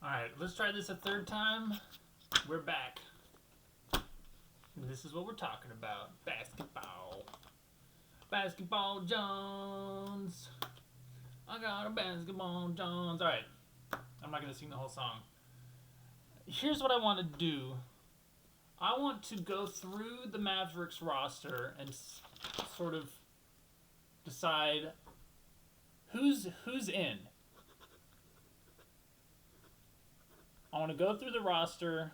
Alright, let's try this a third time. We're back. And this is what we're talking about. Basketball. Basketball Jones. I got a basketball Jones. Alright. I'm not going to sing the whole song. Here's what I want to do. I want to go through the Mavericks roster and sort of decide who's in. I want to go through the roster.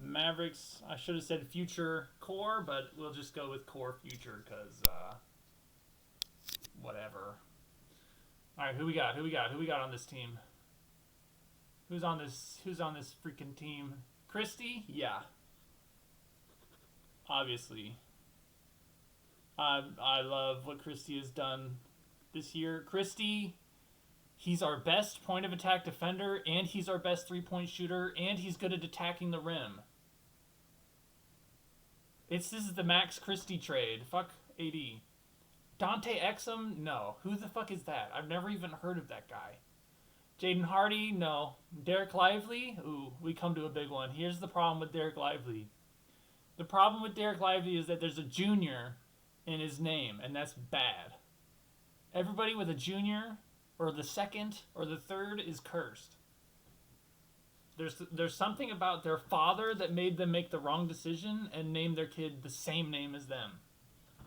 Mavericks, I should have said future core, but we'll just go with core future because whatever. All right, who we got? Who we got on this team? Who's on this freaking team? Christie? Yeah. Obviously. I love what Christie has done this year. Christie, he's our best point of attack defender, and he's our best three-point shooter, and he's good at attacking the rim. This is the Max Christie trade. Fuck AD. Dante Exum? No. Who the fuck is that? I've never even heard of that guy. Jaden Hardy? No. Derek Lively? Ooh, we come to a big one. Here's the problem with Derek Lively. The problem with Derek Lively is that there's a junior in his name, and that's bad. Everybody with a junior, or the second, or the third is cursed. There's something about their father that made them make the wrong decision and name their kid the same name as them.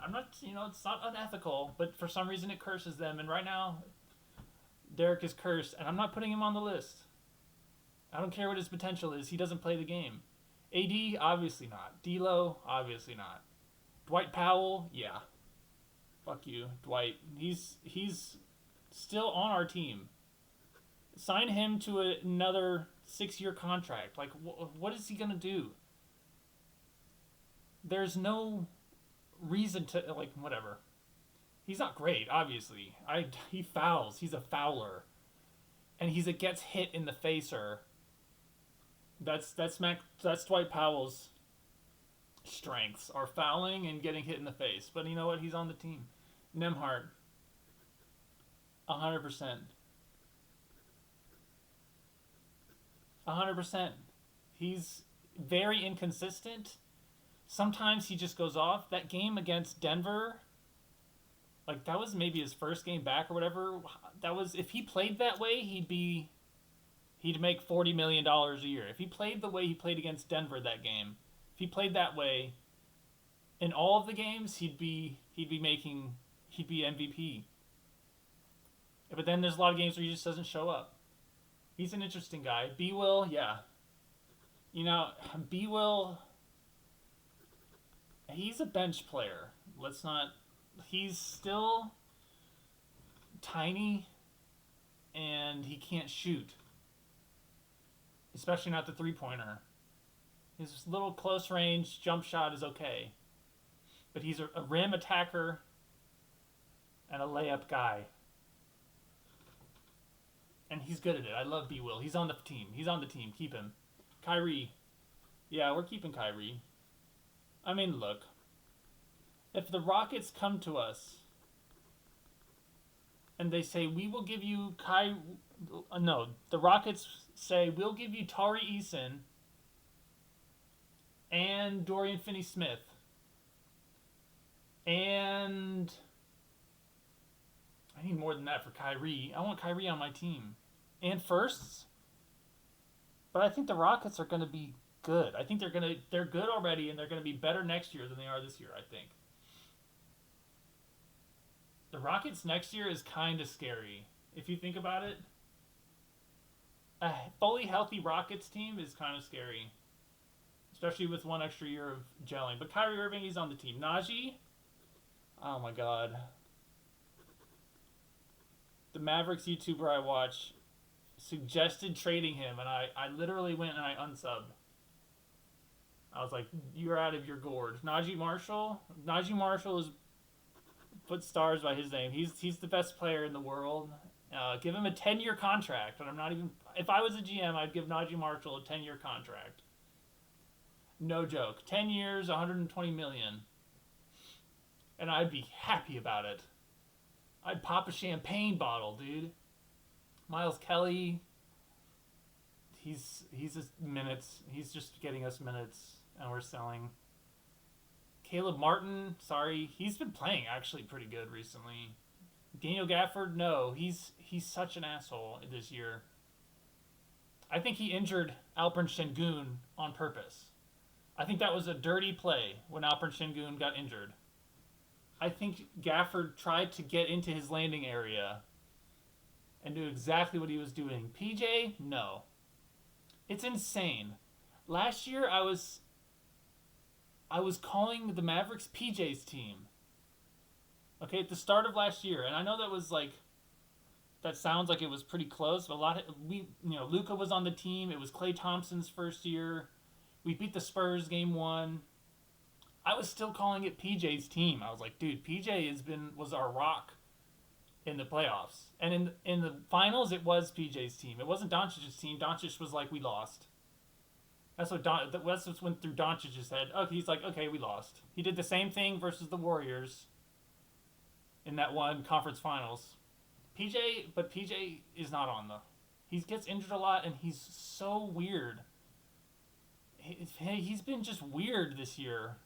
I'm not, it's not unethical, but for some reason it curses them, and right now, Derek is cursed, and I'm not putting him on the list. I don't care what his potential is. He doesn't play the game. AD, obviously not. D'Lo, obviously not. Dwight Powell, yeah. Fuck you, Dwight. He's still on our team. Sign him to another 6-year contract. Like, what is he going to do? There's no reason to, whatever. He's not great, obviously. He fouls. He's a fouler. And he's a gets hit in the facer. That's Dwight Powell's strengths, are fouling and getting hit in the face. But you know what? He's on the team. Nembhard. 100%. 100%. He's very inconsistent. Sometimes he just goes off. That game against Denver, that was maybe his first game back or whatever. That was, if he played that way, he'd make $40 million a year. If he played the way he played against Denver that game, if he played that way in all of the games, he'd be MVP. But then there's a lot of games where he just doesn't show up. He's an interesting guy. B-Will, yeah. B-Will, he's a bench player. He's still tiny, and he can't shoot. Especially not the three-pointer. His little close-range jump shot is okay. But he's a rim attacker and a layup guy. And he's good at it. I love B-Will. He's on the team. Keep him. Kyrie. Yeah, we're keeping Kyrie. I mean, look. If the Rockets come to us and they say, we will give you the Rockets say, we'll give you Tari Eason and Dorian Finney-Smith and I need more than that for Kyrie. I want Kyrie on my team. And firsts. But I think the Rockets are going to be good. I think they're good already, and they're going to be better next year than they are this year, I think. The Rockets next year is kind of scary. If you think about it, a fully healthy Rockets team is kind of scary. Especially with one extra year of gelling. But Kyrie Irving, he's on the team. Najee? Oh my god. The Mavericks YouTuber I watch suggested trading him, and I literally went and I unsubbed. I was like, you're out of your gourd. Najee Marshall is put stars by his name. He's the best player in the world. Give him a 10-year contract, and I'm not even... If I was a GM, I'd give Najee Marshall a 10-year contract. No joke. 10 years, $120 million. And I'd be happy about it. I'd pop a champagne bottle, dude. Miles Kelly, he's just minutes. He's just getting us minutes, and we're selling. Caleb Martin, sorry, he's been playing actually pretty good recently. Daniel Gafford, no, he's such an asshole this year. I think he injured Alperen Şengün on purpose. I think that was a dirty play when Alperen Şengün got injured. I think Gafford tried to get into his landing area and knew exactly what he was doing. PJ, no. It's insane. Last year I was calling the Mavericks PJ's team. Okay, at the start of last year, and I know that was like, that sounds like it was pretty close, but Luka was on the team. It was Klay Thompson's first year. We beat the Spurs game 1. I was still calling it PJ's team. I was like, dude, PJ was our rock in the playoffs. And in the finals, it was PJ's team. It wasn't Doncic's team. Doncic was like, we lost. That's what went through Doncic's head. Oh, he's like, okay, we lost. He did the same thing versus the Warriors in that one conference finals. But PJ is not on he gets injured a lot, and he's so weird. He's been just weird this year.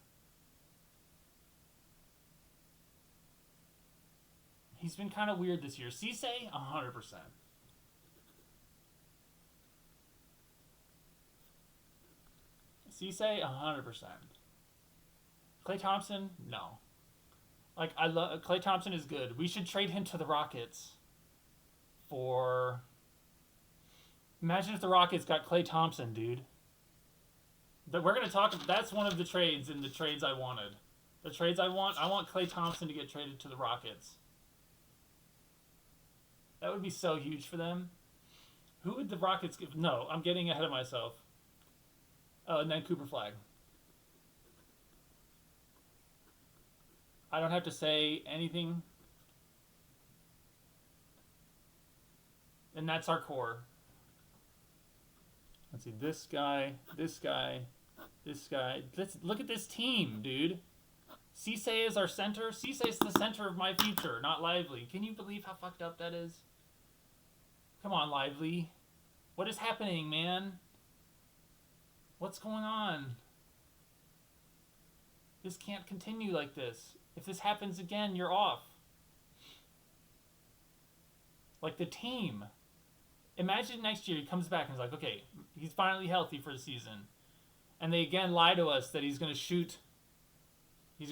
He's been kind of weird this year. Cisse, 100%. Cisse, 100%. Klay Thompson, no. Like, I love Klay Thompson is good. We should trade him to the Rockets for. Imagine if the Rockets got Klay Thompson, dude. But we're gonna talk. That's one of the trades in the trades I wanted. The trades I want Klay Thompson to get traded to the Rockets. That would be so huge for them. Who would the Rockets give? No, I'm getting ahead of myself. Oh, and then Cooper Flag. I don't have to say anything. And that's our core. Let's see, this guy. Let's look at this team, dude. Cisse is our center. Cisse is the center of my future, not Lively. Can you believe how fucked up that is? Come on, Lively. What is happening, man? What's going on? This can't continue like this. If this happens again, you're off. Like the team. Imagine next year he comes back and is like, okay, he's finally healthy for the season. And they again lie to us that he's going to shoot 2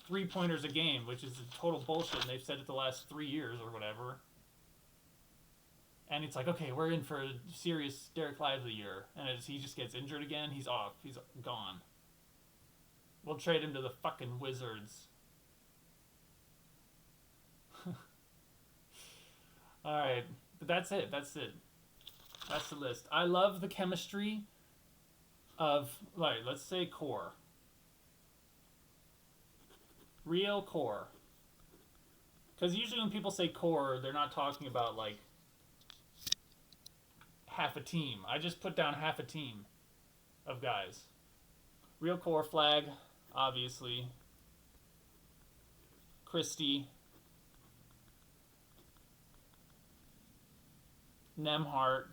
3-pointers a game, which is total bullshit, and they've said it the last 3 years or whatever. And it's like, okay, we're in for a serious Derek Lively year. And as he just gets injured again, he's off. He's gone. We'll trade him to the fucking Wizards. Alright. But that's it. That's the list. I love the chemistry of, let's say core. Real core. Because usually when people say core, they're not talking about, half a team. I just put down half a team of guys. Real core. Flag, obviously. Christie. Nembhard.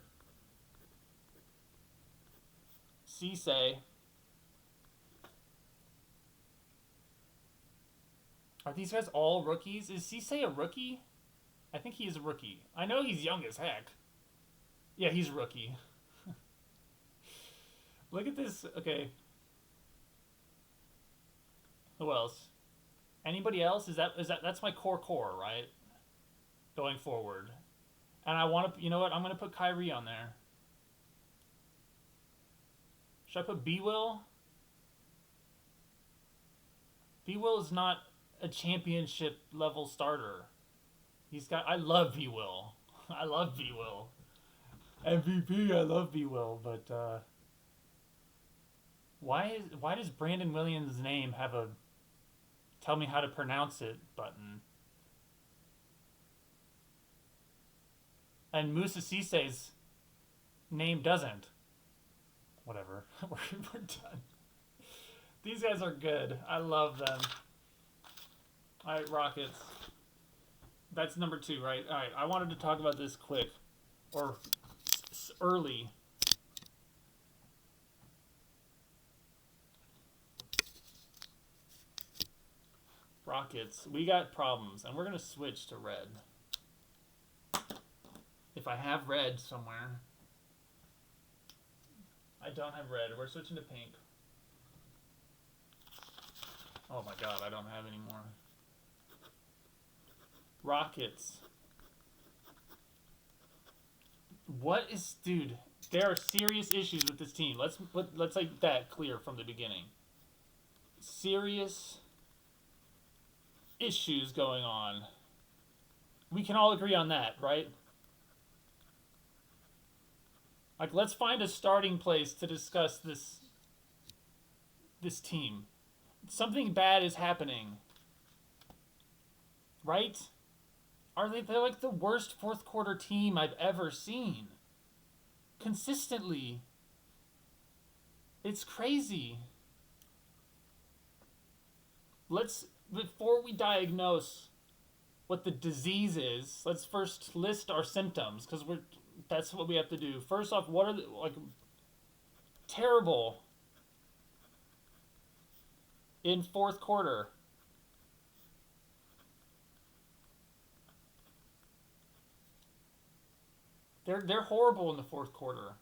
Cisse. Are these guys all rookies? Is Cisse a rookie? I think he is a rookie. I know he's young as heck. Yeah, he's a rookie. Look at this. Okay. Who else? Anybody else? That's my core, right? Going forward. And I want to, you know what? I'm going to put Kyrie on there. Should I put B-Will? B-Will is not a championship level starter. I love B-Will. I love B-Will. MVP, I love B-Will, but why does Brandon Williams' name have a tell me how to pronounce it button? And Moussa Cisse's name doesn't. Whatever. We're done. These guys are good. I love them. Alright, Rockets. That's number 2, right? All right. I wanted to talk about this quick or early. Rockets. We got problems, and we're gonna switch to red. If I have red somewhere, I don't have red. We're switching to pink. Oh my god, I don't have any more. Rockets. What is, dude? There are serious issues with this team. Let's make that clear from the beginning. Serious issues going on. We can all agree on that, right? Like, let's find a starting place to discuss this team. Something bad is happening, right? They're like the worst fourth quarter team I've ever seen. Consistently. It's crazy. Before we diagnose what the disease is, let's first list our symptoms, because that's what we have to do. First off, what are terrible in fourth quarter? They're horrible in the fourth quarter,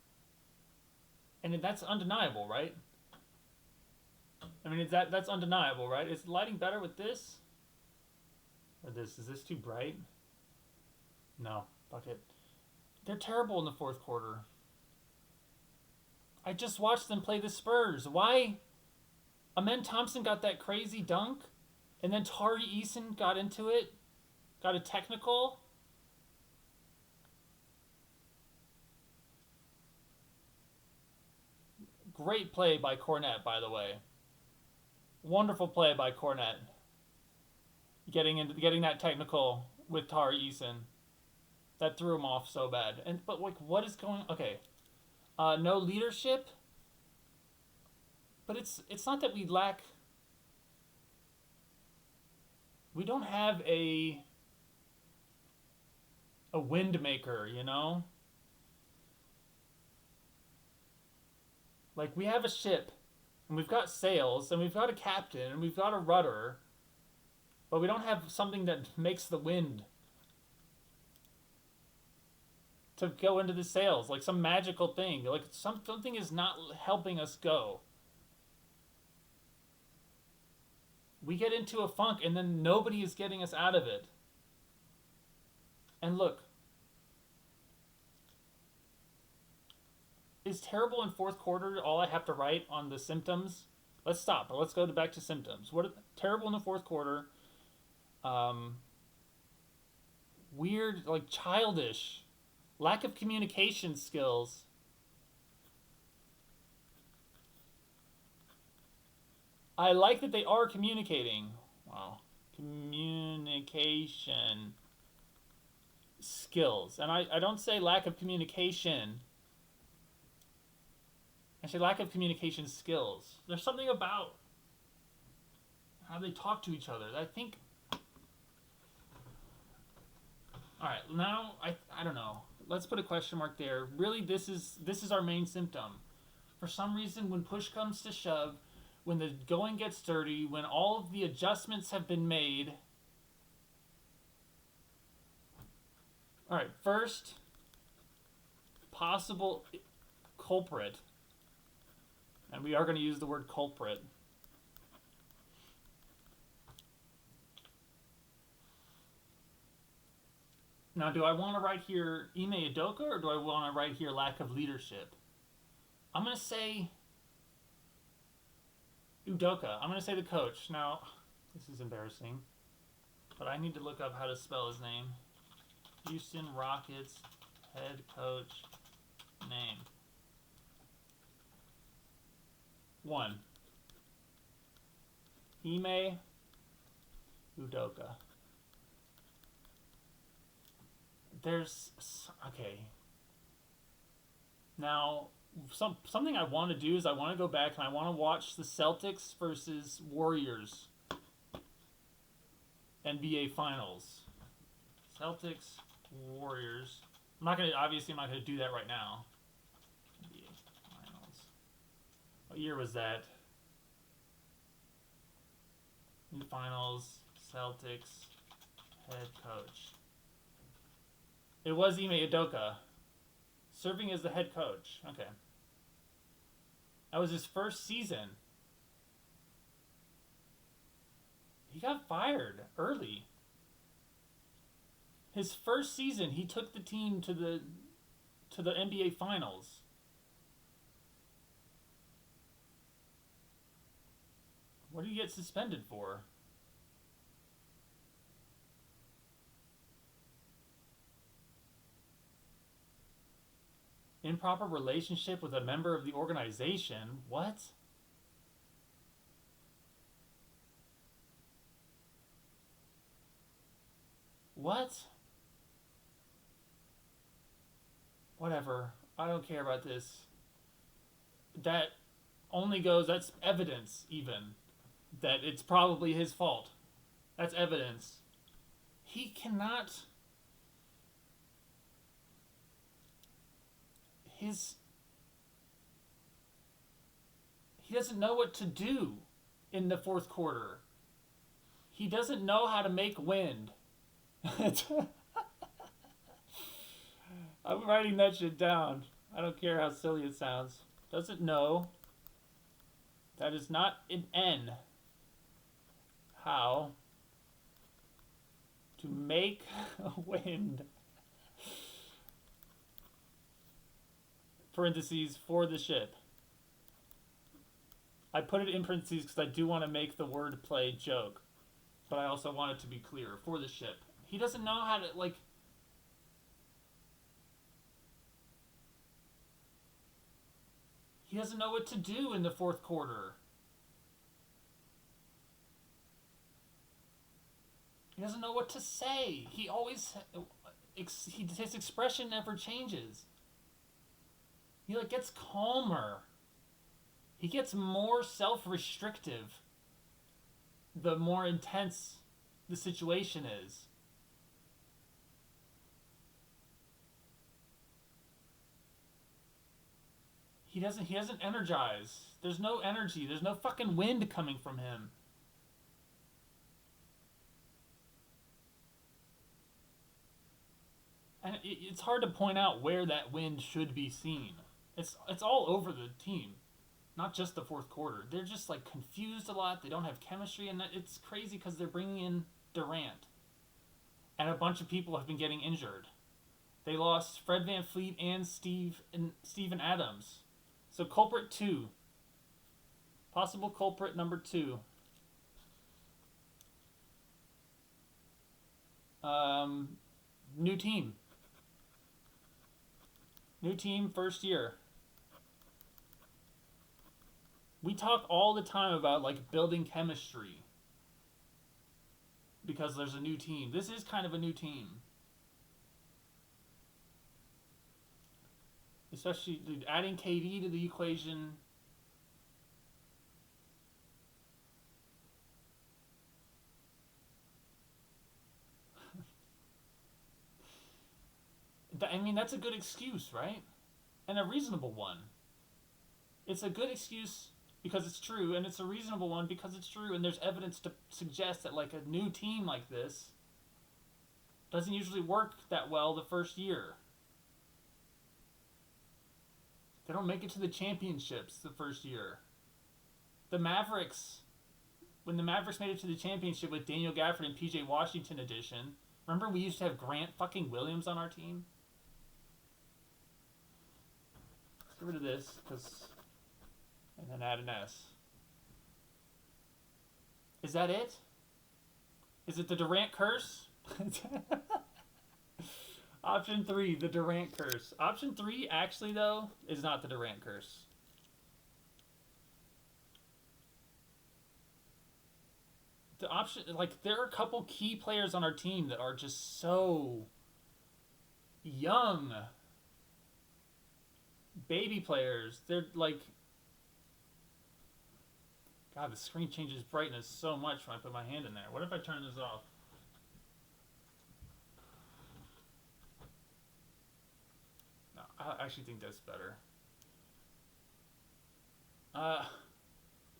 and that's undeniable, right? I mean, that's undeniable, right? Is the lighting better with this or this? Is this too bright? No, fuck it. They're terrible in the fourth quarter. I just watched them play the Spurs. Why? Amen Thompson got that crazy dunk, and then Tari Eason got into it, got a technical. Great play by Cornette, by the way. Wonderful play by Cornette. Getting that technical with Tari Eason. That threw him off so bad. But what is going? Okay, no leadership. But it's not that we lack. We don't have a wind maker, you know. Like, we have a ship, and we've got sails, and we've got a captain, and we've got a rudder, but we don't have something that makes the wind to go into the sails, like some magical thing. Like, something is not helping us go. We get into a funk, and then nobody is getting us out of it. And look, is terrible in fourth quarter all I have to write on the symptoms? Let's stop. Let's go back to symptoms. Terrible in the fourth quarter? Weird, like childish, lack of communication skills. I like that they are communicating. Wow. Communication skills. And I don't say lack of communication. I say lack of communication skills. There's something about how they talk to each other that I think. Alright, now I don't know. Let's put a question mark there. Really, this is our main symptom. For some reason, when push comes to shove, when the going gets dirty, when all of the adjustments have been made. Alright, first possible culprit. And we are going to use the word culprit. Now, do I want to write here Ime Udoka, or do I want to write here lack of leadership? I'm going to say Udoka. I'm going to say the coach. Now, this is embarrassing, but I need to look up how to spell his name. Houston Rockets head coach name. 1. Ime Udoka. Okay. Now, something I want to do is I want to go back and I want to watch the Celtics versus Warriors NBA Finals. Celtics, Warriors. Obviously I'm not gonna do that right now. NBA Finals. What year was that? New Finals, Celtics, head coach. It was Ime Udoka. Serving as the head coach. Okay. That was his first season. He got fired early. His first season, he took the team to the NBA Finals. What did he get suspended for? Improper relationship with a member of the organization? What? What? Whatever. I don't care about this. That only goes, that's evidence, even, that it's probably his fault. That's evidence. He cannot. He doesn't know what to do in the fourth quarter. He doesn't know how to make wind. I'm writing that shit down. I don't care how silly it sounds. Doesn't know. That is not an N. How to make wind. Parentheses for the ship. I put it in parentheses because I do want to make the wordplay joke, but I also want it to be clear. For the ship. He doesn't know how to, like. He doesn't know what to do in the fourth quarter. He doesn't know what to say. His expression never changes. He gets calmer. He gets more self-restrictive the more intense the situation is. He doesn't energize. There's no energy. There's no fucking wind coming from him. And it's hard to point out where that wind should be seen. It's all over the team, not just the fourth quarter. They're just confused a lot. They don't have chemistry, and it's crazy because they're bringing in Durant, and a bunch of people have been getting injured. They lost Fred VanVleet and Steven Adams. So culprit 2. Possible culprit number 2. New team. New team, first year. We talk all the time about building chemistry because there's a new team. This is kind of a new team. Especially adding KD to the equation. That's a good excuse, right? And a reasonable one. It's a good excuse because it's true, and it's a reasonable one because it's true, and there's evidence to suggest that a new team like this doesn't usually work that well the first year. They don't make it to the championships the first year. The Mavericks, when the Mavericks made it to the championship with Daniel Gafford and PJ Washington edition, remember we used to have Grant fucking Williams on our team? Let's get rid of this, and then add an S. Is that it? Is it the Durant curse? Option 3, the Durant curse. Option 3, actually, though, is not the Durant curse. The option, there are a couple key players on our team that are just so young. Baby players. They're God, the screen changes brightness so much when I put my hand in there. What if I turn this off? actually think that's better.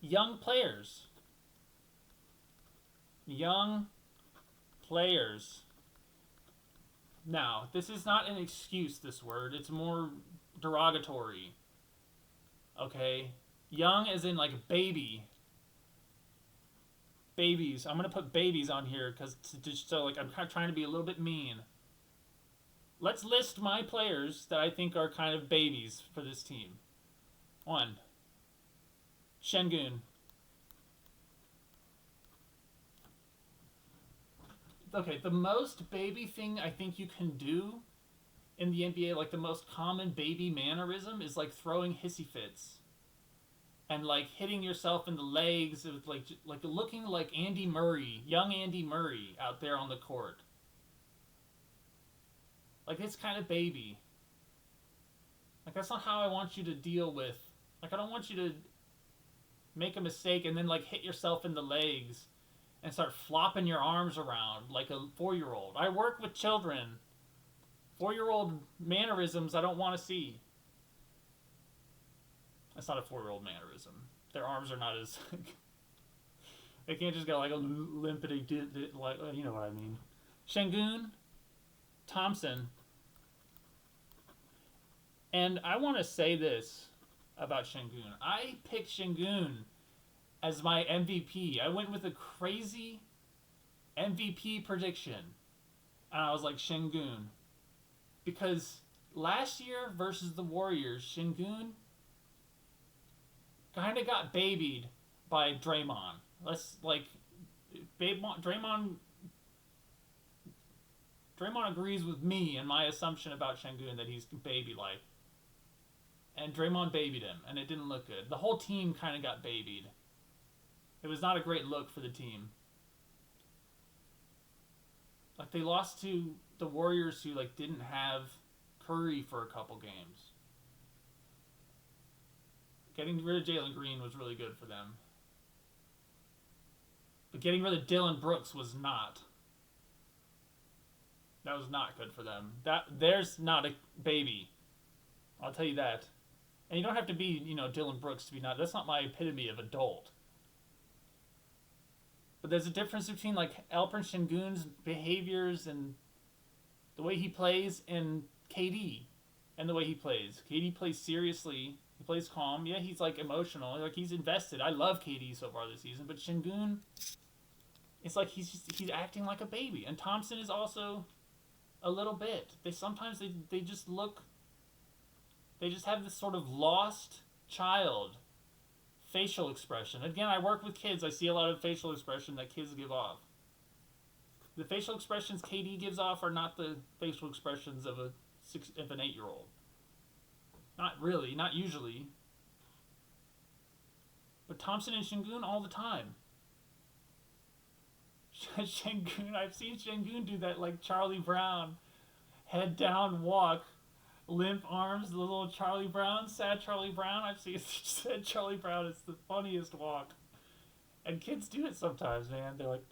Young players. Young players. Now, this is not an excuse, this word. It's more derogatory. Okay? Young as in like baby. Babies. I'm going to put babies on here because just so like I'm kind of trying to be a little bit mean. Let's list my players that I think are kind of babies for this team. 1. Şengün. Okay, the most baby thing I think you can do in the NBA, like the most common baby mannerism, is like throwing hissy fits and like hitting yourself in the legs, with like looking like Andy Murray, young Andy Murray, out there on the court. Like, it's kind of baby. Like, that's not how I want you to deal with. Like, I don't want you to make a mistake and then like hit yourself in the legs and start flopping your arms around like a 4-year-old. I work with children. 4-year-old mannerisms I don't want to see. That's not a 4-year-old mannerism. Their arms are not as... they can't just go like a limpity... like, you know what I mean. Şengün, Thompson. And I want to say this about Şengün. I picked Şengün as my MVP. I went with a crazy MVP prediction. And I was like, Şengün. Because last year versus the Warriors, Şengün kind of got babied by Draymond. Draymond agrees with me and my assumption about Şengün that he's baby-like. And Draymond babied him, and it didn't look good. The whole team kind of got babied. It was not a great look for the team. Like, they lost to the Warriors, who like didn't have Curry for a couple games. Getting rid of Jalen Green was really good for them. But getting rid of Dylan Brooks was not. That was not good for them. There's not a baby. I'll tell you that. And you don't have to be, Dylan Brooks to be not. That's not my epitome of adult. But there's a difference between like Alperen Şengün's behaviors and the way he plays and KD and the way he plays. KD plays seriously. He plays calm. Yeah, he's like emotional. Like, he's invested. I love KD so far this season. But Şengün, it's like he's acting like a baby. And Thompson is also a little bit. They just look... They just have this sort of lost child facial expression. Again, I work with kids. I see a lot of facial expression that kids give off. The facial expressions KD gives off are not the facial expressions of an 8-year-old. Not really, not usually. But Thompson and Şengün all the time. Şengün, I've seen Şengün do that like Charlie Brown, head down walk, limp arms, the little Charlie Brown, sad Charlie Brown. I've seen sad Charlie Brown. It's the funniest walk. And kids do it sometimes, man. They're like,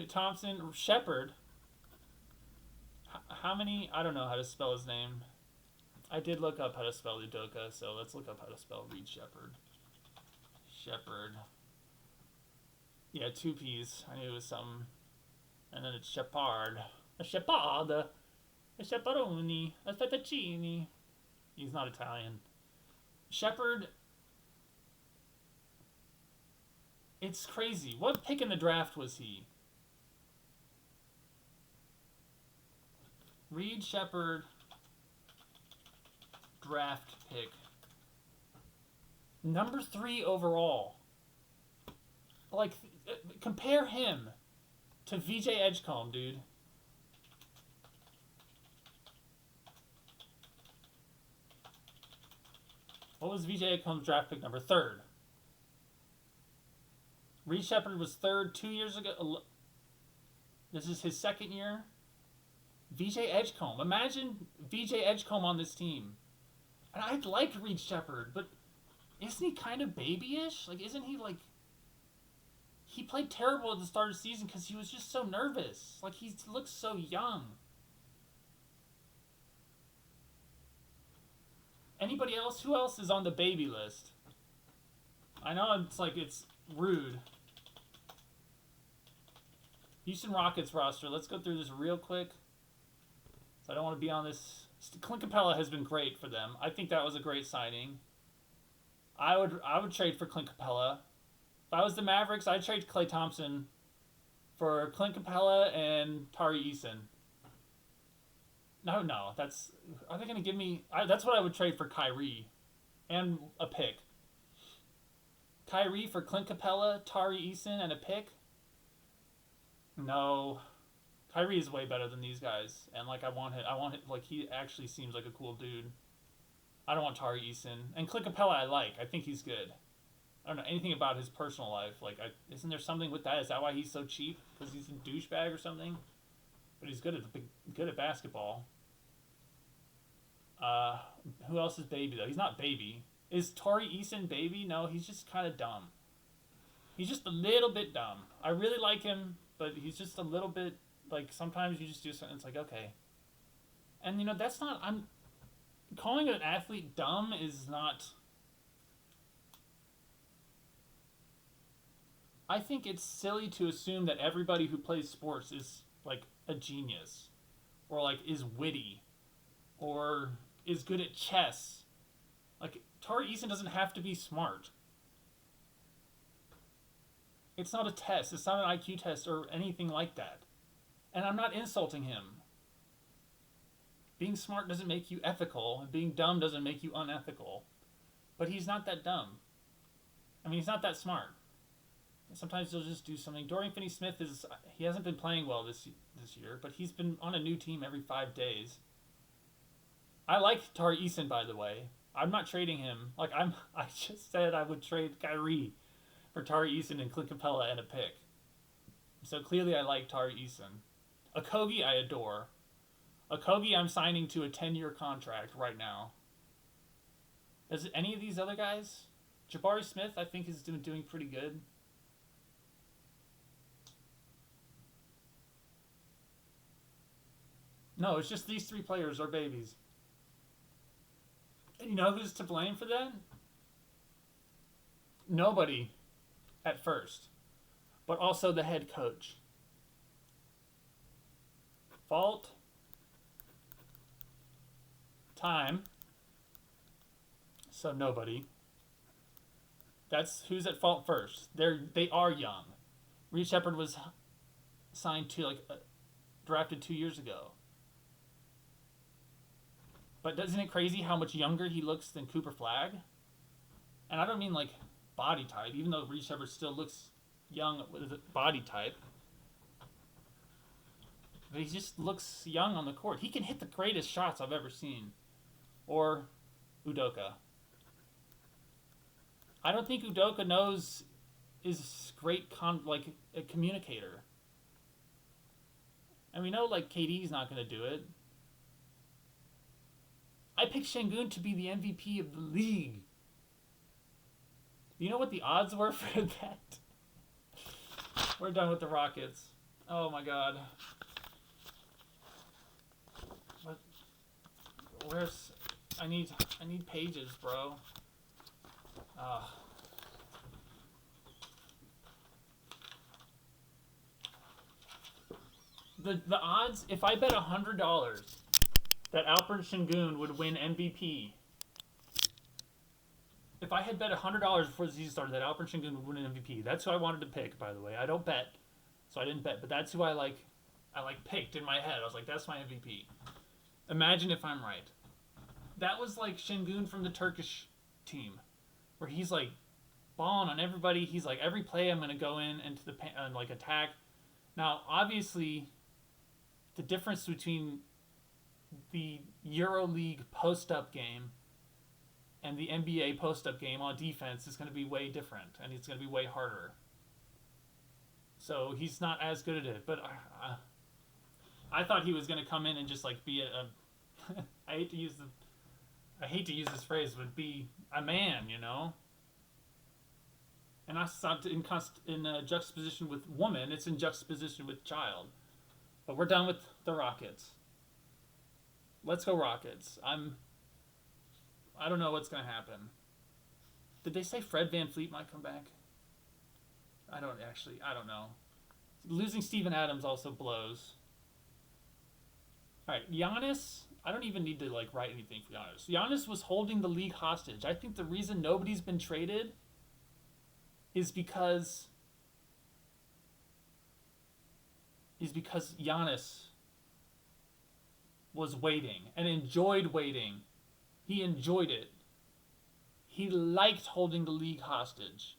Thompson, Shepard. How many? I don't know how to spell his name. I did look up how to spell Udoka, so let's look up how to spell Reed Shepard. Shepard. Yeah, 2 P's. I knew it was something. And then it's Shepard. A Shepard. A Shepardoni. A fettuccine. He's not Italian. Shepard. It's crazy. What pick in the draft was he? Reed Shepard. Draft pick. Number 3 overall. Like, compare him to VJ Edgecombe, dude. What was VJ Edgecombe's draft pick number? 3rd. Reed Shepard was 3rd 2 years ago. This is his 2nd year. VJ Edgecombe. Imagine VJ Edgecombe on this team. And I like Reed Shepard, but isn't he kind of babyish? Like, isn't he like... He played terrible at the start of the season because he was just so nervous. Like, he looks so young. Anybody else? Who else is on the baby list? I know it's rude. Houston Rockets roster. Let's go through this real quick. So I don't want to be on this. Clint Capella has been great for them. I think that was a great signing. I would trade for Clint Capella. If I was the Mavericks, I'd trade Klay Thompson for Clint Capella and Tari Eason. No, are they going to give me? That's what I would trade for Kyrie, and a pick. Kyrie for Clint Capella, Tari Eason, and a pick. No, Kyrie is way better than these guys, and I want it. Like, he actually seems like a cool dude. I don't want Tari Eason, and Clint Capella. I think he's good. I don't know anything about his personal life. Isn't there something with that? Is that why he's so cheap? Because he's a douchebag or something? But he's good at basketball. Who else is baby though? He's not baby. Is Tari Eason baby? No, he's just kind of dumb. He's just a little bit dumb. I really like him, but he's just a little bit sometimes you just do something. It's like, okay, and that's not. I'm calling an athlete dumb is not. I think it's silly to assume that everybody who plays sports is a genius, or is witty, or is good at chess. Tari Eason doesn't have to be smart. It's not a test. It's not an IQ test or anything like that. And I'm not insulting him. Being smart doesn't make you ethical, and being dumb doesn't make you unethical. But he's not that dumb. I mean, he's not that smart. Sometimes he'll just do something. Dorian Finney-Smith he hasn't been playing well this year, but he's been on a new team every 5 days. I like Tari Eason, by the way. I'm not trading him. I just said I would trade Kyrie for Tari Eason and Clint Capella and a pick. So clearly I like Tari Eason. Okogie I adore. Okogie I'm signing to a 10-year contract right now. Is any of these other guys? Jabari Smith I think is doing pretty good. No, it's just these 3 players are babies. And you know who's to blame for that? Nobody at first, but also the head coach. Fault. Time. So nobody. That's who's at fault first. They are young. Reed Shepherd was signed to drafted 2 years ago. But isn't it crazy how much younger he looks than Cooper Flagg? And I don't mean body type, even though Reed Shepherd still looks young with a body type. But he just looks young on the court. He can hit the greatest shots I've ever seen. Or Udoka. I don't think Udoka is great a communicator. And we know KD's not going to do it. I picked Şengün to be the MVP of the league. You know what the odds were for that? We're done with the Rockets. Oh my god. What? Where's... I need pages, bro. The odds, if I bet $100 that Alperen Şengün would win MVP. If I had bet $100 before the season started that Alperen Şengün would win an MVP, that's who I wanted to pick, by the way. I don't bet, so I didn't bet, but that's who I picked in my head. I was like, that's my MVP. Imagine if I'm right. That was Şengün from the Turkish team, where he's balling on everybody. He's every play I'm going to go in into the attack. Now, obviously, the difference between the EuroLeague post-up game and the NBA post-up game on defense is going to be way different, and it's going to be way harder. So he's not as good at it, but I thought he was going to come in and just be a I hate to use this phrase, but be a man, you know. And I thought in juxtaposition with woman, it's in juxtaposition with child. But we're done with the Rockets. Let's go Rockets. I don't know what's gonna happen. Did they say Fred VanVleet might come back? I don't know. Losing Steven Adams also blows. All right, Giannis. I don't even need to like write anything for Giannis. Giannis was holding the league hostage. I think the reason nobody's been traded is because Giannis was waiting and enjoyed waiting. He enjoyed it. He liked holding the league hostage.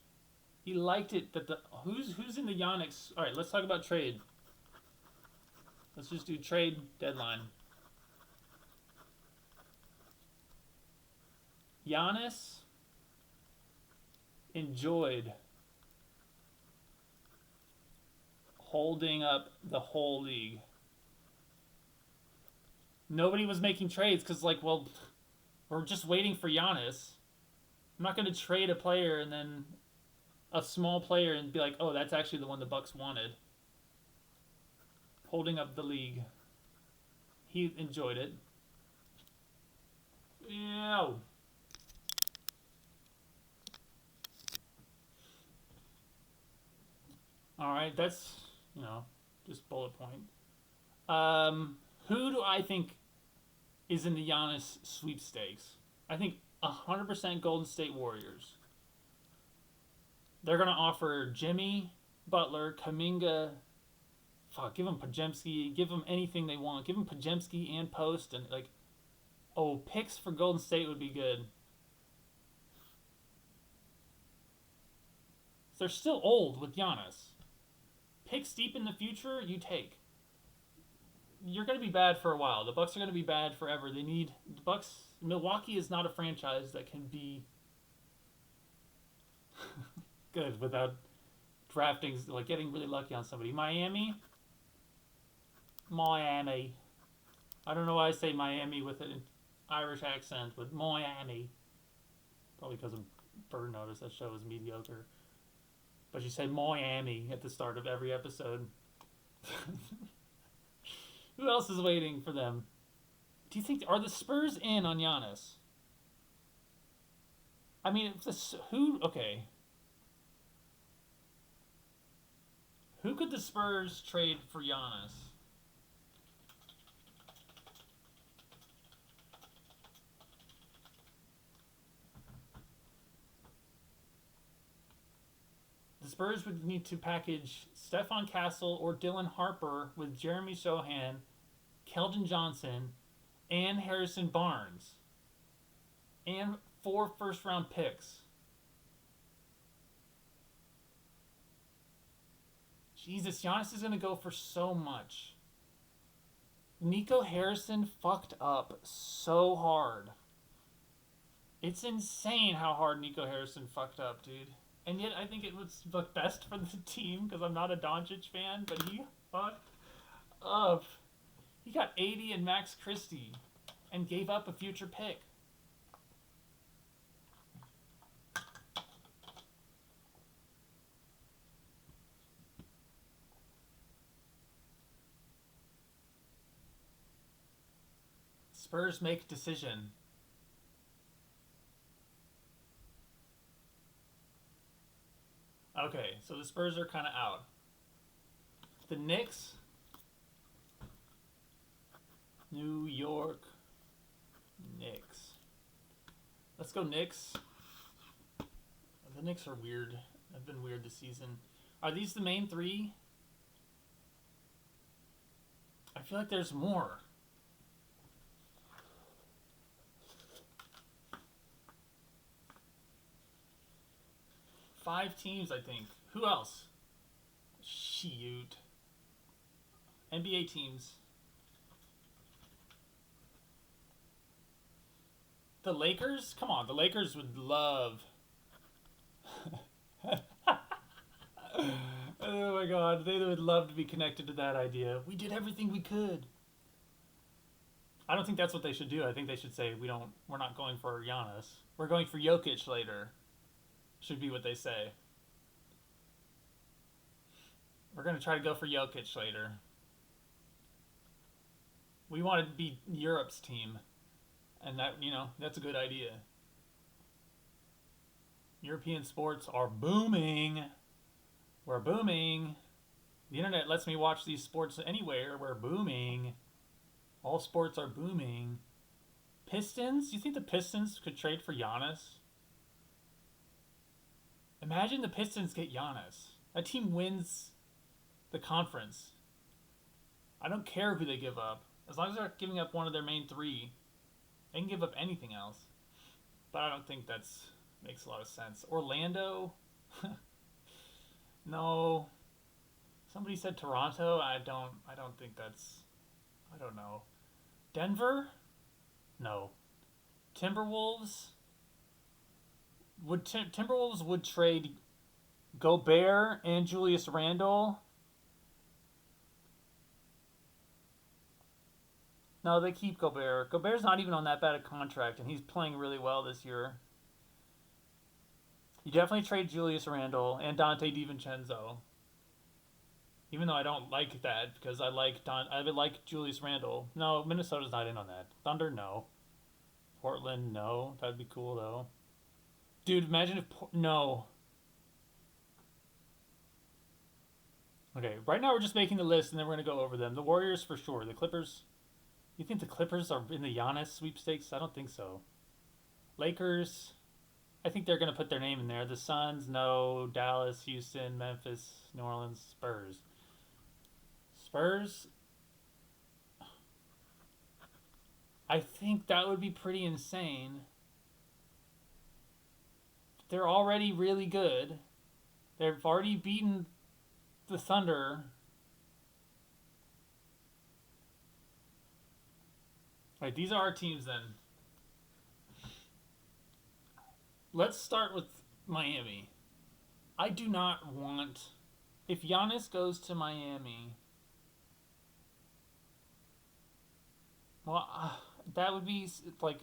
He liked it that the who's in the Giannis. All right, let's talk about trade. Let's just do trade deadline. Giannis enjoyed holding up the whole league. Nobody was making trades because, like, well, we're just waiting for Giannis. I'm not going to trade a player and then a small player and be like, oh, that's actually the one the Bucks wanted. Holding up the league. He enjoyed it. Yeah. All right, that's, just bullet point. Who do I think is in the Giannis sweepstakes? I think 100% Golden State Warriors. They're going to offer Jimmy, Butler, Kuminga. Fuck, give them Pajemski. Give them anything they want. Give them Pajemski and Post. And, picks for Golden State would be good. They're still old with Giannis. Picks deep in the future, you take. You're going to be bad for a while. The Bucks are going to be bad forever. Milwaukee is not a franchise that can be good without drafting, like getting really lucky on somebody. Miami. I don't know why I say Miami with an Irish accent, but Miami. Probably because of Bird Notice. That show is mediocre. But you say Miami at the start of every episode. Who else is waiting for them? Do you think are the Spurs in on Giannis? I mean, okay. Who could the Spurs trade for Giannis? The Spurs would need to package Stephon Castle or Dylan Harper with Jeremy Sohan, Keldon Johnson, and Harrison Barnes. And 4 first-round picks. Jesus, Giannis is going to go for so much. Nico Harrison fucked up so hard. It's insane how hard Nico Harrison fucked up, dude. And yet I think it was the best for the team because I'm not a Doncic fan, but he fucked up. He got 80 and Max Christie and gave up a future pick. Spurs make decision. Okay, so the Spurs are kind of out. The Knicks, New York Knicks. Let's go Knicks. The Knicks are weird. They've been weird this season. Are these the main 3? I feel like there's more. Five teams, I think. Who else? Shoot. NBA teams. The Lakers? Come on, the Lakers would love. Oh my god, they would love to be connected to that idea. We did everything we could. I don't think that's what they should do. I think they should say we're not going for Giannis. We're going for Jokic later. Should be what they say. We're going to try to go for Jokic later. We want to be Europe's team. And that, that's a good idea. European sports are booming. We're booming. The internet lets me watch these sports anywhere. We're booming. All sports are booming. Pistons? You think the Pistons could trade for Giannis? Imagine the Pistons get Giannis. That team wins the conference. I don't care who they give up. As long as they're giving up one of their main three, they can give up anything else. But I don't think that's makes a lot of sense. Orlando? No. Somebody said Toronto. I don't think that's I don't know. Denver? No. Timberwolves? Timberwolves would trade Gobert and Julius Randle? No, they keep Gobert. Gobert's not even on that bad a contract, and he's playing really well this year. You definitely trade Julius Randle and Dante DiVincenzo. Even though I don't like that because I would like Julius Randle. No, Minnesota's not in on that. Thunder, no. Portland, no. That'd be cool though. Dude, imagine if no. Okay, right now we're just making the list and then we're gonna go over them. The Warriors for sure. The Clippers. You think the Clippers are in the Giannis sweepstakes? I don't think so. Lakers. I think they're gonna put their name in there. The Suns, no. Dallas, Houston, Memphis, New Orleans, Spurs. Spurs. I think that would be pretty insane. They're already really good. They've already beaten the Thunder. Alright, these are our teams then. Let's start with Miami. I do not want... If Giannis goes to Miami... Well, that would be like...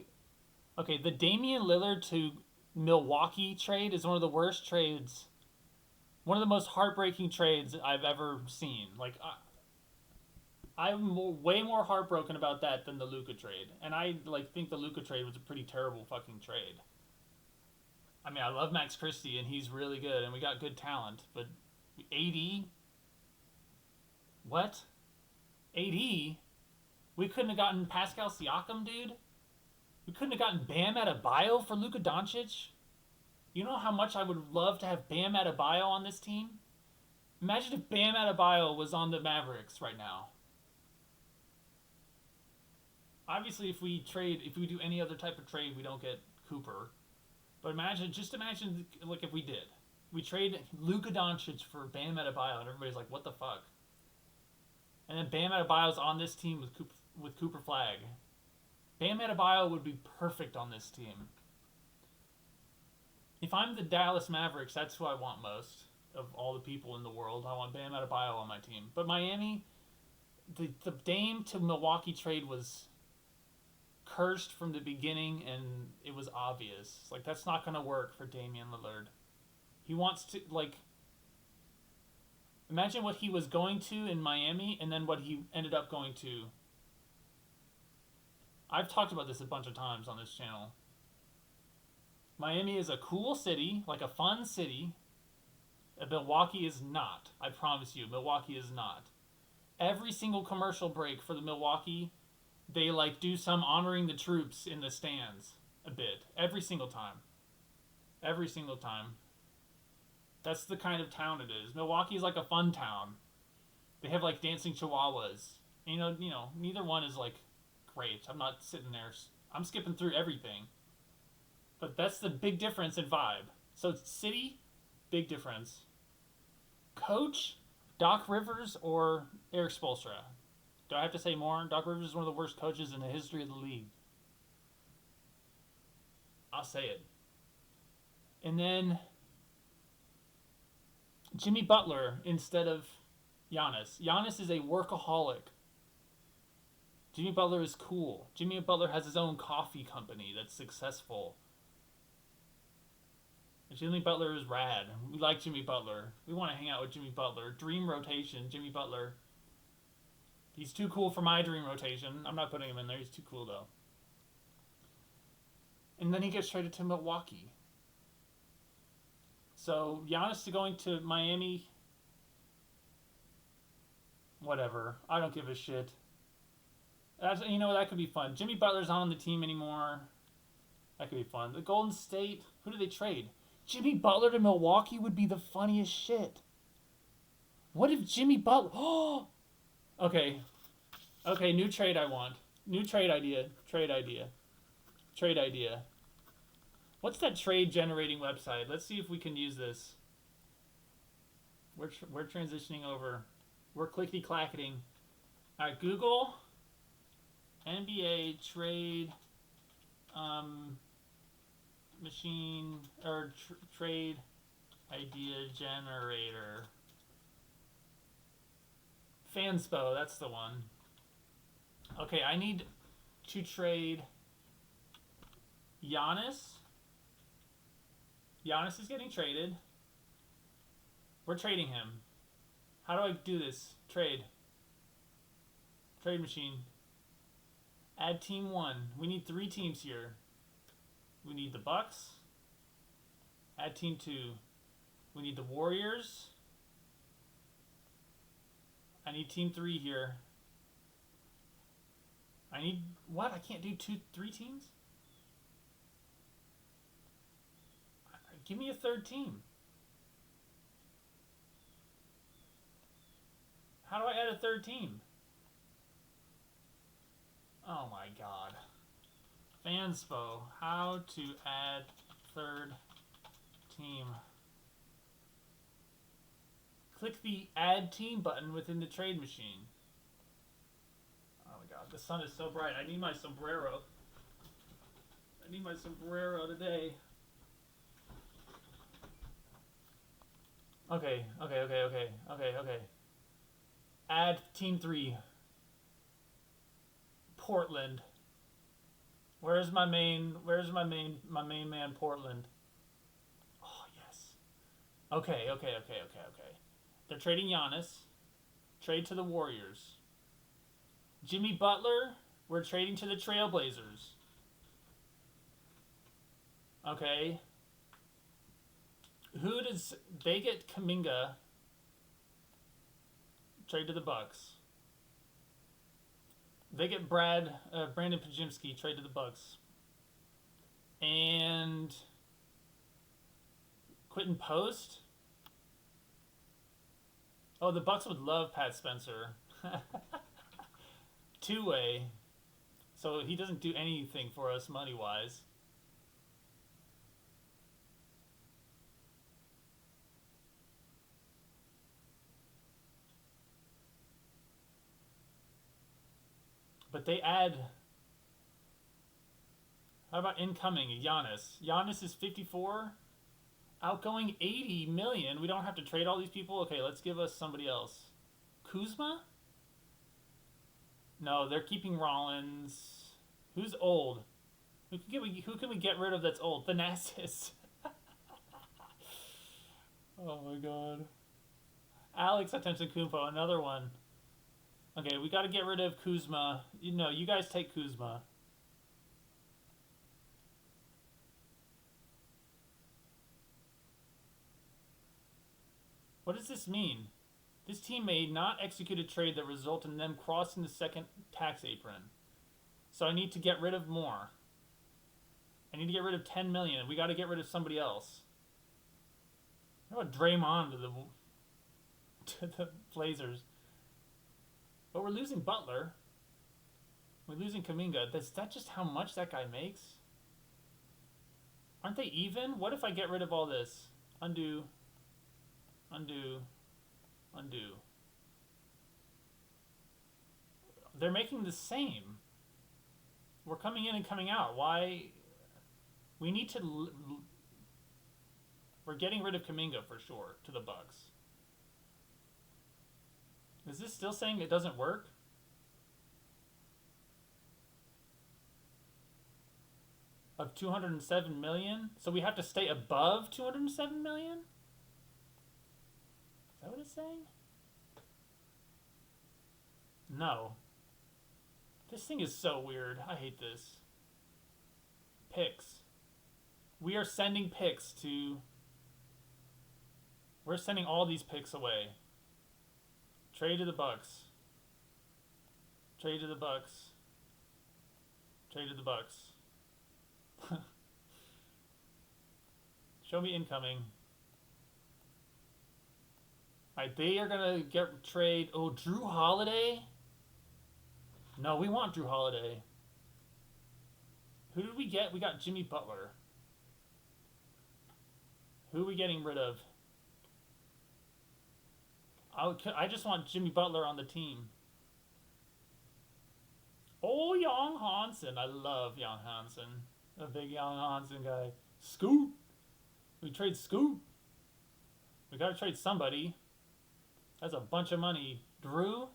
Okay, the Damian Lillard to Milwaukee trade is one of the worst trades. One of the most heartbreaking trades I've ever seen. Like, I'm way more heartbroken about that than the Luka trade. And I think the Luka trade was a pretty terrible fucking trade. I mean, I love Max Christie, and he's really good, and we got good talent. But AD? What? AD? We couldn't have gotten Pascal Siakam, dude? We couldn't have gotten Bam Adebayo for Luka Doncic? You know how much I would love to have Bam Adebayo on this team? Imagine if Bam Adebayo was on the Mavericks right now. Obviously, if we do any other type of trade, we don't get Cooper. But just imagine, like, if we did. We trade Luka Doncic for Bam Adebayo, and everybody's like, what the fuck? And then Bam Adebayo's on this team with Cooper Flag. Bam Adebayo would be perfect on this team. If I'm the Dallas Mavericks, that's who I want most of all the people in the world. I want Bam Adebayo on my team. But Miami, the Dame to Milwaukee trade was cursed from the beginning, and it was obvious. Like, that's not going to work for Damian Lillard. He wants to, like... Imagine what he was going to in Miami, and then what he ended up going to. I've talked about this a bunch of times on this channel. Miami is a cool city, like a fun city. Milwaukee is not. I promise you, Milwaukee is not. Every single commercial break for the Milwaukee, they do some honoring the troops in the stands a bit. Every single time. Every single time. That's the kind of town it is. Milwaukee is like a fun town. They have dancing chihuahuas. You know, neither one is great. I'm not sitting there. I'm skipping through everything. But that's the big difference in vibe. So city, big difference. Coach, Doc Rivers or Eric Spoelstra? Do I have to say more? Doc Rivers is one of the worst coaches in the history of the league. I'll say it. And then Jimmy Butler instead of Giannis. Giannis is a workaholic. Jimmy Butler is cool. Jimmy Butler has his own coffee company that's successful. Jimmy Butler is rad. We like Jimmy Butler. We want to hang out with Jimmy Butler. Dream rotation, Jimmy Butler. He's too cool for my dream rotation. I'm not putting him in there. He's too cool, though. And then he gets traded to Milwaukee. So Giannis going to Miami. Whatever. I don't give a shit. That could be fun. Jimmy Butler's not on the team anymore. That could be fun. The Golden State. Who do they trade? Jimmy Butler to Milwaukee would be the funniest shit. What if Jimmy Butler? Oh. Okay. Okay. New trade I want. New trade idea. Trade idea. Trade idea. What's that trade generating website? Let's see if we can use this. We're transitioning over. We're clickety clacketing. All right, Google NBA trade machine or trade idea generator. Fanspo, that's the one. Okay, I need to trade Giannis. Giannis is getting traded. We're trading him. How do I do this? Trade. Trade machine. Add team 1. We need 3 teams here. We need the Bucks. Add team 2. We need the Warriors. I need team 3 here. I need... What? I can't do 3 teams? Give me a 3rd team. How do I add a 3rd team? Oh my god. Fanspo. How to add 3rd team. Click the add team button within the trade machine. Oh my god, the sun is so bright. I need my sombrero. I need my sombrero today. Okay. Add team 3. Portland. Where's my main man Portland? Oh yes. Okay. They're trading Giannis. Trade to the Warriors. Jimmy Butler, we're trading to the Trailblazers. Okay. Who does they get? Kuminga. Trade to the Bucks. They get Brandon Pajimski. Trade to the Bucks. And Quentin Post. Oh, the Bucks would love Pat Spencer. 2-way. So he doesn't do anything for us money-wise. But they add... How about incoming? Giannis. Giannis is 54. Outgoing 80 million. We don't have to trade all these people. Okay, let's give us somebody else. Kuzma? No, they're keeping Rollins. Who's old? Who can we get rid of that's old? Thanasis. Oh my god. Alex Antetokounmpo, another one. Okay, we got to get rid of Kuzma. You guys take Kuzma. What does this mean? This team may not execute a trade that resulted in them crossing the second tax apron. So I need to get rid of more. I need to get rid of 10 million. We got to get rid of somebody else. How about Draymond to the Blazers? But we're losing Butler. We're losing Kuminga. Is that just how much that guy makes? Aren't they even? What if I get rid of all this? Undo. They're making the same. We're coming in and coming out. Why? We need to... We're getting rid of Kuminga for sure to the Bucks. Is this still saying it doesn't work? Of 207 million? So we have to stay above 207 million? Is that what it's saying? No. This thing is so weird. I hate this. Picks. We are sending picks to We're sending all these picks away. Trade to the Bucks. Trade to the Bucks. Trade to the Bucks. Show me incoming. Alright, they are gonna get trade. Oh, Drew Holiday? No, we want Drew Holiday. Who did we get? We got Jimmy Butler. Who are we getting rid of? I just want Jimmy Butler on the team. Oh, Jan Hansen. I love Jan Hansen. A big Jan Hansen guy. Scoot. We trade Scoot. We gotta trade somebody. That's a bunch of money. Drew?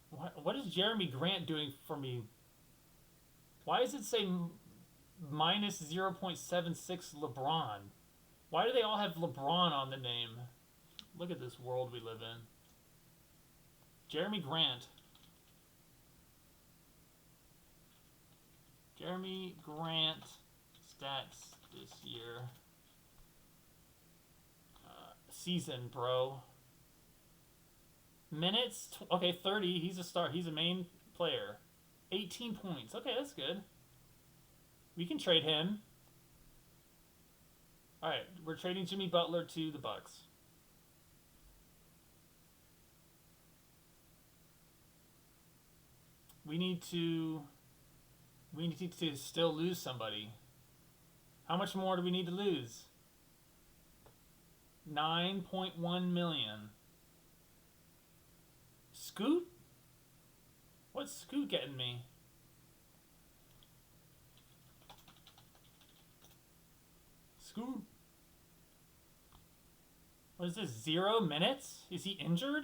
What is Jeremy Grant doing for me? Why does it say minus 0.76 LeBron? Why do they all have LeBron on the name? Look at this world we live in. Jeremy Grant. Jeremy Grant stats this year. Season, bro. Minutes? Okay, 30. He's a star. He's a main player. 18 points. Okay, that's good. We can trade him. Alright, we're trading Jimmy Butler to the Bucks. We need to still lose somebody. How much more do we need to lose? 9.1 million. Scoot? What's Scoot getting me? Scoot? What is this, 0 minutes? Is he injured?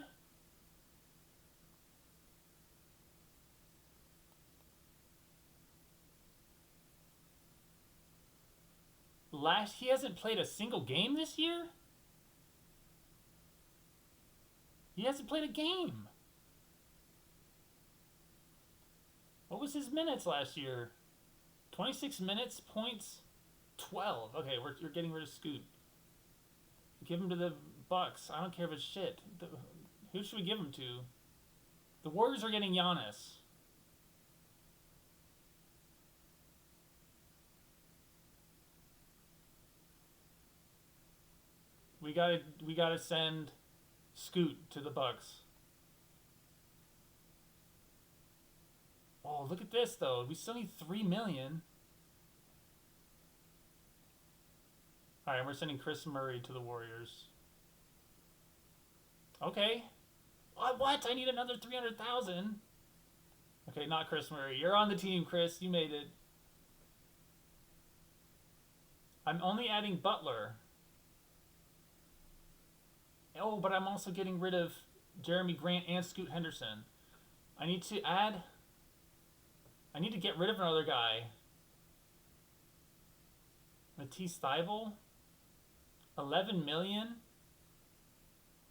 He hasn't played a single game this year? He hasn't played a game. What was his minutes last year? 26 minutes, points, 12. Okay, you're getting rid of Scoot. Give him to the Bucks. I don't care if it's shit. Who should we give him to? The Warriors are getting Giannis. We gotta send Scoot to the Bucks. Oh, look at this though. We still need 3 million. Alright, we're sending Chris Murray to the Warriors. Okay. What? I need another 300,000. Okay, not Chris Murray. You're on the team, Chris. You made it. I'm only adding Butler. Oh, but I'm also getting rid of Jeremy Grant and Scoot Henderson. I need to get rid of another guy. Matisse Thybulle? 11 million?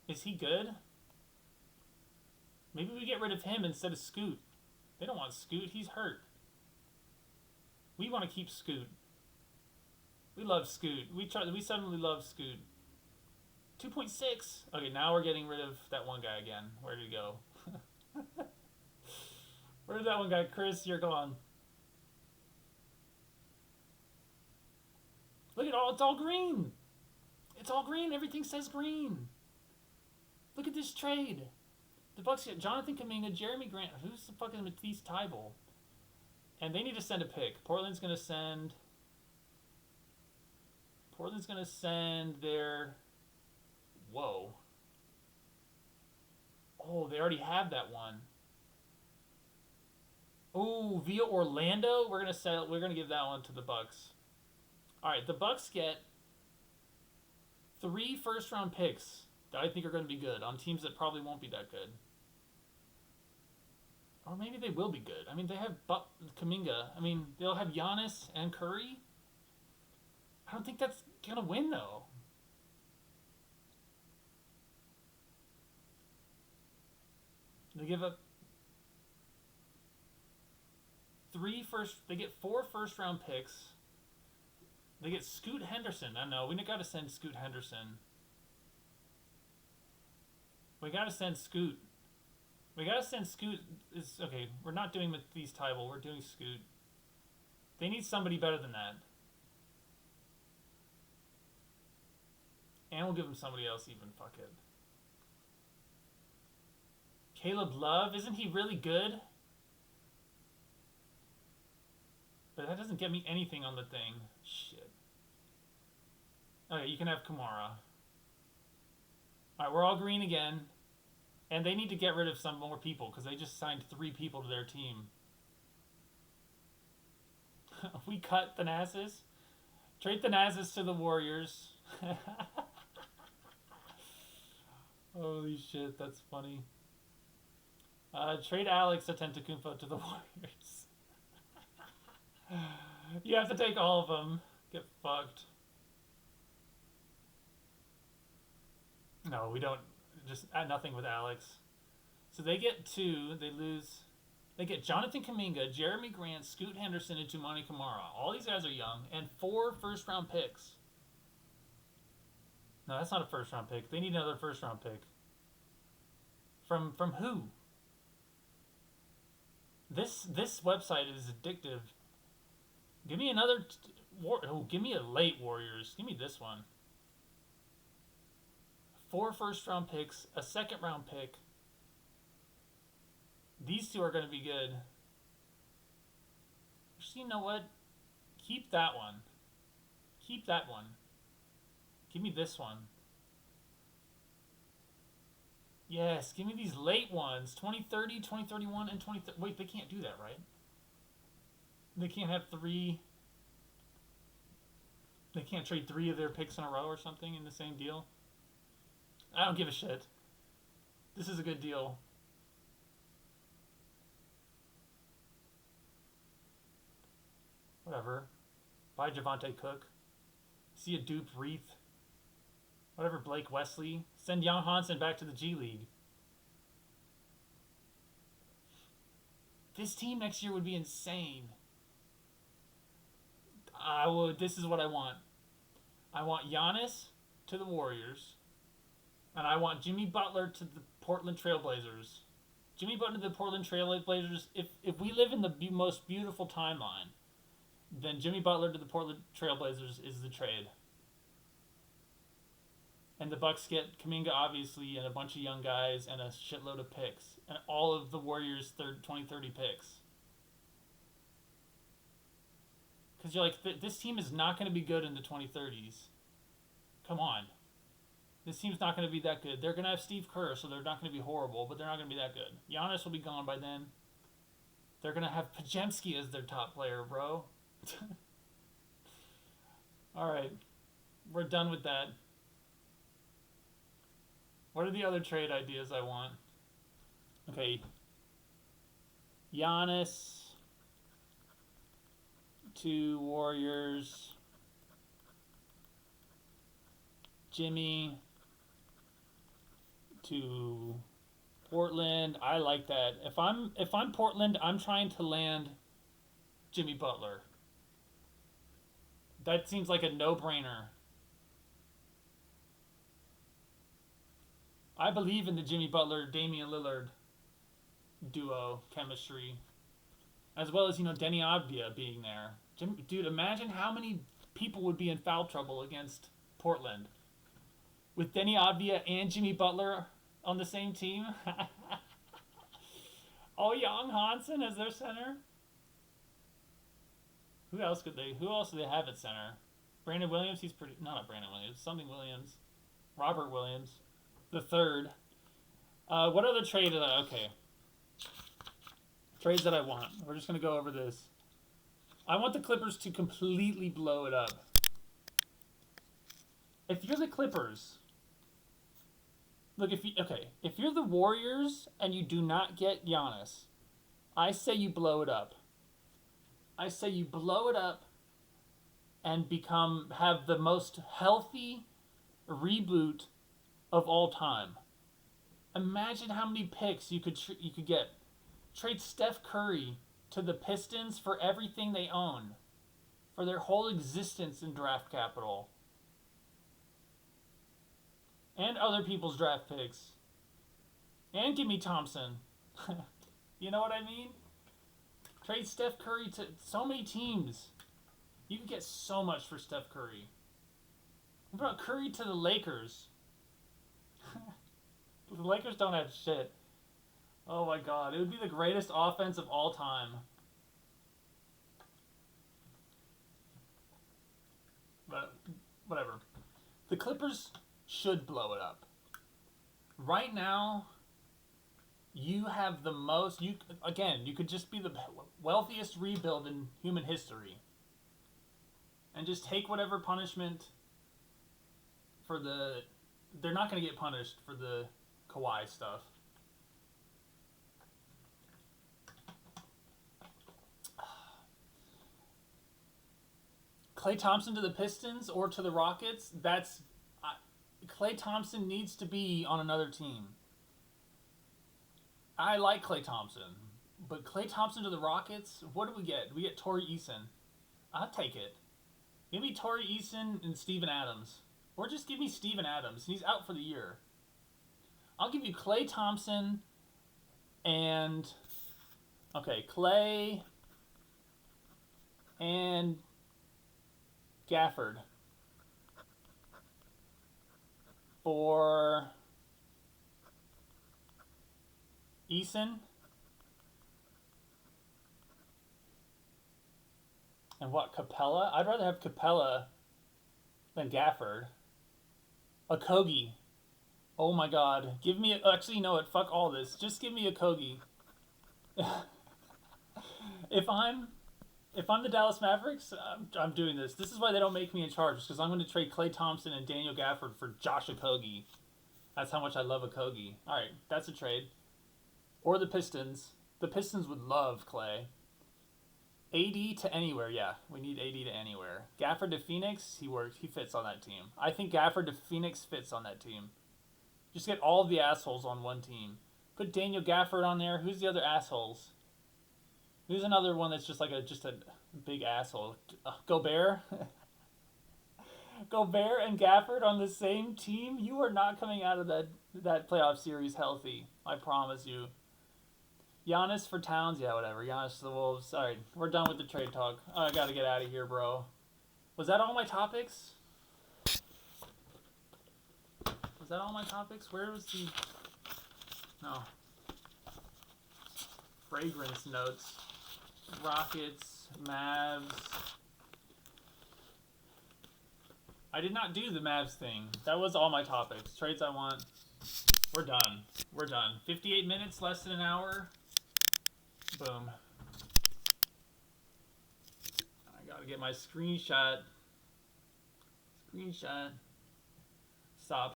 Is he good? Maybe we get rid of him instead of Scoot. They don't want Scoot. He's hurt. We want to keep Scoot. We love Scoot. We suddenly love Scoot. 2.6. Okay, now we're getting rid of that one guy again. Where did he go? Where's that one guy? Chris, you're gone. Look at it's all green. It's all green. Everything says green. Look at this trade. The Bucks get Jonathan Kuminga, Jeremy Grant. Who's the fucking Matisse Thybulle? And they need to send a pick. Portland's gonna send their... Whoa. Oh, they already have that one. Oh, via Orlando, we're gonna give that one to the Bucks. All right, the Bucks get 3 first-round picks that I think are going to be good on teams that probably won't be that good. Or maybe they will be good. I mean, they have Kuminga. I mean, they'll have Giannis and Curry. I don't think that's going to win, though. They give up they get 4 first-round picks. They get Scoot Henderson. I know. We got to send Scoot Henderson. We got to send Scoot. We got to send Scoot. Okay, we're not doing Matisse Tybal. We're doing Scoot. They need somebody better than that. And we'll give them somebody else even. Fuck it. Caleb Love. Isn't he really good? But that doesn't get me anything on the thing. Shit. Okay, you can have Kamara. Alright, we're all green again. And they need to get rid of some more people because they just signed 3 people to their team. We cut Thanasis. Trade Thanasis to the Warriors. Holy shit, that's funny. Trade Alex Atentacumpo to the Warriors. You have to take all of them. Get fucked. No, we don't. Just add nothing with Alex. So they get 2. They lose. They get Jonathan Kuminga, Jeremy Grant, Scoot Henderson, and Tumani Kamara. All these guys are young. And 4 first-round picks. No, that's not a first-round pick. They need another first-round pick. From who? This website is addictive. Give me another... give me a late Warriors. Give me this one. 4 first-round picks, a second-round pick. These 2 are going to be good. Actually, you know what? Keep that one. Keep that one. Give me this one. Yes, give me these late ones. 2030, 2031, and 2030. Wait, they can't do that, right? They can't have 3... They can't trade 3 of their picks in a row or something in the same deal? I don't give a shit. This is a good deal. Whatever. Buy Javante Cook. See a dupe Reith. Whatever, Blake Wesley. Send Jan Hansen back to the G League. This team next year would be insane. This is what I want. I want Giannis to the Warriors. And I want Jimmy Butler to the Portland Trailblazers. Jimmy Butler to the Portland Trailblazers. If we live in the most beautiful timeline, then Jimmy Butler to the Portland Trailblazers is the trade. And the Bucks get Kuminga, obviously, and a bunch of young guys and a shitload of picks. And all of the Warriors' 2030 picks. Because you're like, this team is not going to be good in the 2030s. Come on. This team's not going to be that good. They're going to have Steve Kerr, so they're not going to be horrible, but they're not going to be that good. Giannis will be gone by then. They're going to have Pajemski as their top player, bro. Alright. We're done with that. What are the other trade ideas I want? Okay. Giannis to Warriors. Jimmy to Portland. I like that. If I'm Portland, I'm trying to land Jimmy Butler. That seems like a no-brainer. I believe in the Jimmy Butler, Damian Lillard duo chemistry. As well as, Denny Avdia being there. Dude, imagine how many people would be in foul trouble against Portland. With Denny Avdia and Jimmy Butler on the same team. Young Hansen as their center. Who else do they have at center? Brandon Williams, not Brandon Williams, something Williams. Robert Williams. The third. What other trade okay. Trades that I want. We're just going to go over this. I want the Clippers to completely blow it up. If you're the Clippers... Look, if you're the Warriors and you do not get Giannis, I say you blow it up. I say you blow it up and have the most healthy reboot of all time. Imagine how many picks you could get. Trade Steph Curry to the Pistons for everything they own. for their whole existence in draft capital and other people's draft picks. And give me Thompson. You know what I mean? Trade Steph Curry to so many teams. You can get so much for Steph Curry. What about Curry to the Lakers? The Lakers don't have shit. Oh my god, it would be the greatest offense of all time. But whatever. The Clippers should blow it up. Right now, you have the most. You could just be the wealthiest rebuild in human history, and just take whatever punishment for the. They're not going to get punished for the Kawhi stuff. Klay Thompson to the Pistons or to the Rockets. Klay Thompson needs to be on another team. I like Klay Thompson, but Klay Thompson to the Rockets. What do we get? We get Torrey Eason. I'll take it. Give me Torrey Eason and Steven Adams. Or just give me Steven Adams. He's out for the year. I'll give you Klay Thompson and... Okay, Klay and Gafford for Eason and what, Capella? I'd rather have Capella than Gafford. Okogie. Oh my god. Give me actually, you know what? Fuck all this. Just give me Okogie. If I'm the Dallas Mavericks, I'm doing this. This is why they don't make me in charge, because I'm going to trade Klay Thompson and Daniel Gafford for Josh Okogie. That's how much I love Okogie. All right, that's a trade. Or the Pistons. The Pistons would love Klay. AD to anywhere, yeah. We need AD to anywhere. Gafford to Phoenix, he works. He fits on that team. I think Gafford to Phoenix fits on that team. Just get all of the assholes on one team. Put Daniel Gafford on there. Who's the other assholes? Who's another one that's just like a big asshole? Gobert? Gobert and Gafford on the same team? You are not coming out of that playoff series healthy. I promise you. Giannis for Towns? Yeah, whatever. Giannis to the Wolves. Alright, we're done with the trade talk. I gotta get out of here, bro. Was that all my topics? Was that all my topics? Where was the... No. Fragrance notes. Rockets, Mavs. I did not do the Mavs thing. That was all my topics. Trades I want. We're done. We're done. 58 minutes, less than an hour. Boom. I gotta get my screenshot. Stop.